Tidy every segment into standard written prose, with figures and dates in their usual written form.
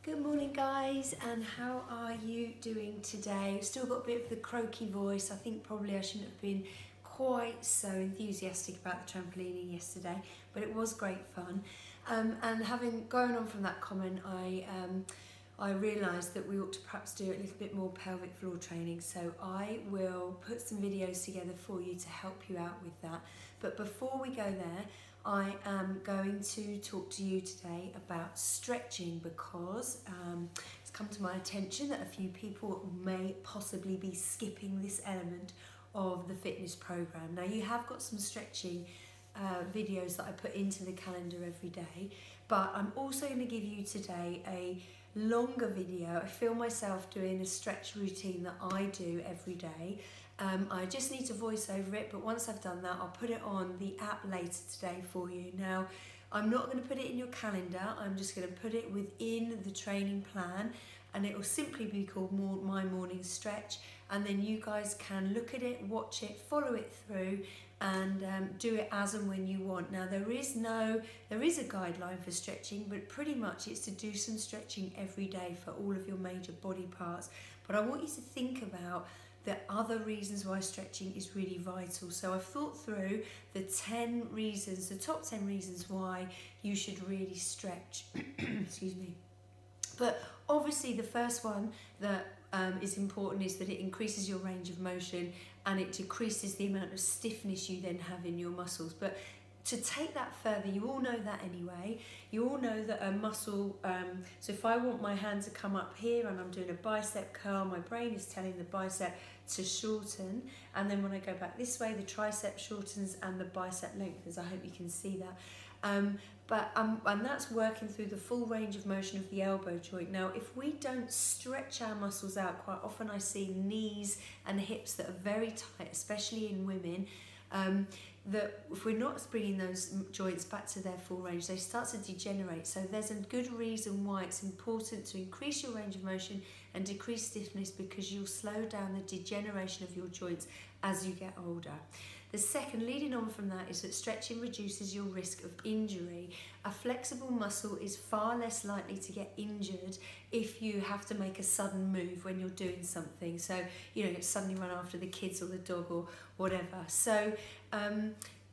Good morning guys, and how are you doing today? Still got a bit of the croaky voice. I think probably I shouldn't have been quite so enthusiastic about the trampolining yesterday, but it was great fun. And having gone on from that comment, I realised that we ought to perhaps do a little bit more pelvic floor training, so I will put some videos together for you to help you out with that. But before we go there, I am going to talk to you today about stretching because it's come to my attention that a few people may possibly be skipping this element of the fitness program. Now, you have got some stretching videos that I put into the calendar every day, but I'm also going to give you today a longer video. I feel myself doing a stretch routine that I do every day. I just need to voice over it, but once I've done that, I'll put it on the app later today for you. Now, I'm not going to put it in your calendar, I'm just going to put it within the training plan, and it will simply be called My Morning Stretch, and then you guys can look at it, watch it, follow it through, and do it as and when you want. Now, there is a guideline for stretching, but pretty much it's to do some stretching every day for all of your major body parts. But I want you to think about the other reasons why stretching is really vital. So I've thought through the top 10 reasons why you should really stretch. Excuse me. But obviously the first one that is important is that it increases your range of motion and it decreases the amount of stiffness you then have in your muscles. But to take that further, you all know that anyway. You all know that a muscle, so if I want my hand to come up here and I'm doing a bicep curl, my brain is telling the bicep to shorten, and then when I go back this way, the tricep shortens and the bicep lengthens. I hope you can see that. And that's working through the full range of motion of the elbow joint. Now, if we don't stretch our muscles out, quite often I see knees and hips that are very tight, especially in women, that if we're not bringing those joints back to their full range, they start to degenerate. So there's a good reason why it's important to increase your range of motion and decrease stiffness, because you'll slow down the degeneration of your joints as you get older. The second, leading on from that, is that stretching reduces your risk of injury. A flexible muscle is far less likely to get injured if you have to make a sudden move when you're doing something. So, you know, suddenly run after the kids or the dog or whatever. So,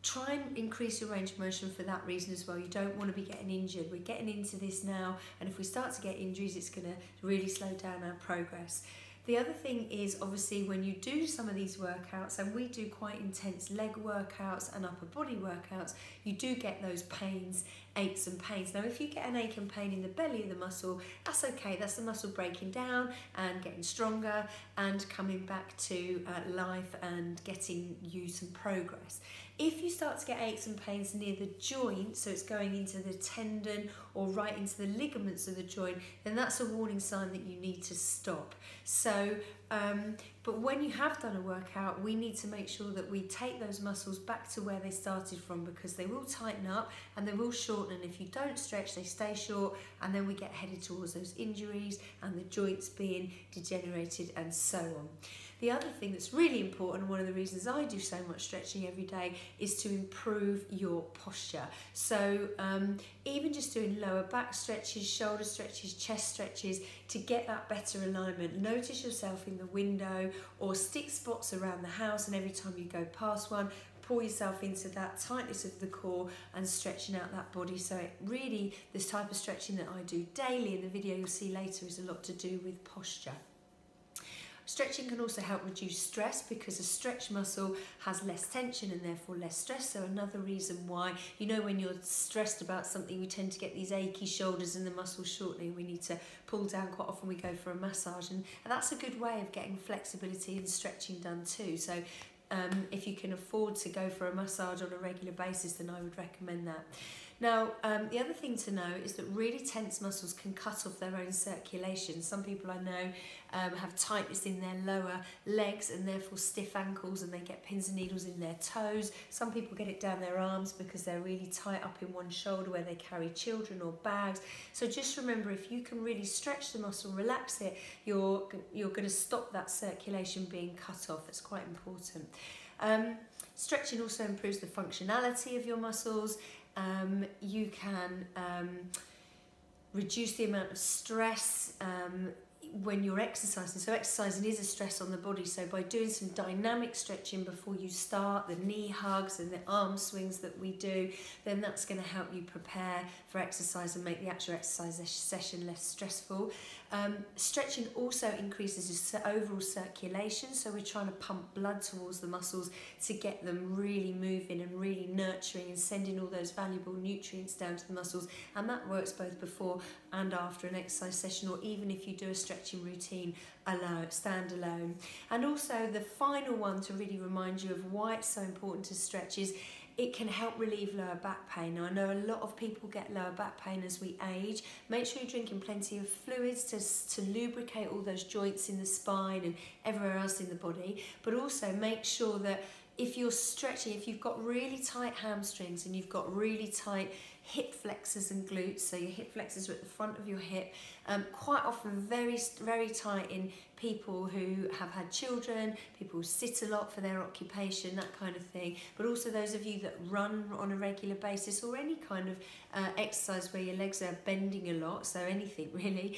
try and increase your range of motion for that reason as well. You don't want to be getting injured. We're getting into this now, and if we start to get injuries, it's going to really slow down our progress. The other thing is, obviously, when you do some of these workouts, and we do quite intense leg workouts and upper body workouts, you do get those pains, aches and pains. Now, if you get an ache and pain in the belly of the muscle, that's okay. That's the muscle breaking down and getting stronger and coming back to life and getting you some progress. If you start to get aches and pains near the joint, so it's going into the tendon or right into the ligaments of the joint, then that's a warning sign that you need to stop. So, but when you have done a workout, we need to make sure that we take those muscles back to where they started from, because they will tighten up and they will shorten. And if you don't stretch, they stay short, and then we get headed towards those injuries and the joints being degenerated and so on. The other thing that's really important, and one of the reasons I do so much stretching every day, is to improve your posture. So even just doing lower back stretches, shoulder stretches, chest stretches to get that better alignment. Notice yourself in the window or stick spots around the house, and every time you go past one, pull yourself into that tightness of the core and stretching out that body. So it really, this type of stretching that I do daily in the video you'll see later, is a lot to do with posture. Stretching can also help reduce stress, because a stretched muscle has less tension and therefore less stress. So another reason why, you know, when you're stressed about something, we tend to get these achy shoulders and the muscles shortening. We need to pull down. Quite often we go for a massage, and that's a good way of getting flexibility and stretching done too. So if you can afford to go for a massage on a regular basis, then I would recommend that. Now, the other thing to know is that really tense muscles can cut off their own circulation. Some people I know have tightness in their lower legs and therefore stiff ankles, and they get pins and needles in their toes. Some people get it down their arms because they're really tight up in one shoulder where they carry children or bags. So just remember, if you can really stretch the muscle, relax it, you're going to stop that circulation being cut off. It's quite important. Stretching also improves the functionality of your muscles. You can reduce the amount of stress when you're exercising. So exercising is a stress on the body, so by doing some dynamic stretching before you start, the knee hugs and the arm swings that we do, then that's going to help you prepare for exercise and make the actual exercise session less stressful. Stretching also increases your overall circulation, so we're trying to pump blood towards the muscles to get them really moving and really nurturing and sending all those valuable nutrients down to the muscles, and that works both before and after an exercise session, or even if you do a stretching routine stand alone. And also the final one to really remind you of why it's so important to stretch is it can help relieve lower back pain. Now, I know a lot of people get lower back pain as we age. Make sure you're drinking plenty of fluids to lubricate all those joints in the spine and everywhere else in the body, but also make sure that if you're stretching, if you've got really tight hamstrings and you've got really tight hip flexors and glutes, so your hip flexors are at the front of your hip, quite often very, very tight in people who have had children, people who sit a lot for their occupation, that kind of thing, but also those of you that run on a regular basis, or any kind of exercise where your legs are bending a lot, so anything really,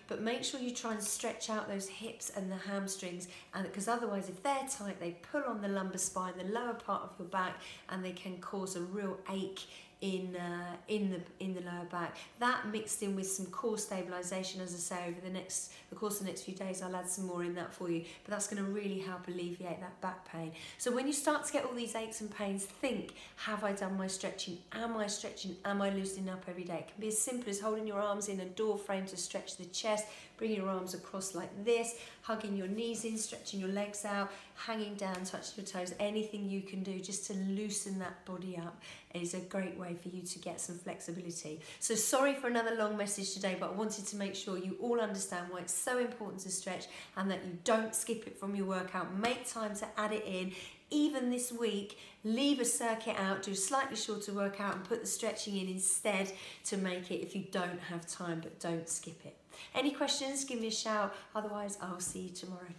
but make sure you try and stretch out those hips and the hamstrings, and because otherwise if they're tight they pull on the lumbar spine, the lower part of your back, and they can cause a real ache in the lower back. That mixed in with some core stabilisation, as I say, over the course of the next few days I'll add some more in that for you, but that's going to really help alleviate that back pain. So when you start to get all these aches and pains, think, have I done my stretching? Am I stretching? Am I loosening up every day? It can be as simple as holding your arms in a door frame to stretch the chest, bringing your arms across like this, hugging your knees in, stretching your legs out, hanging down, touching your toes. Anything you can do just to loosen that body up is a great way for you to get some flexibility. So sorry for another long message today, but I wanted to make sure you all understand why it's so important to stretch and that you don't skip it from your workout. Make time to add it in. Even this week, leave a circuit out, do a slightly shorter workout and put the stretching in instead to make it if you don't have time, but don't skip it. Any questions, give me a shout. Otherwise, I'll see you tomorrow.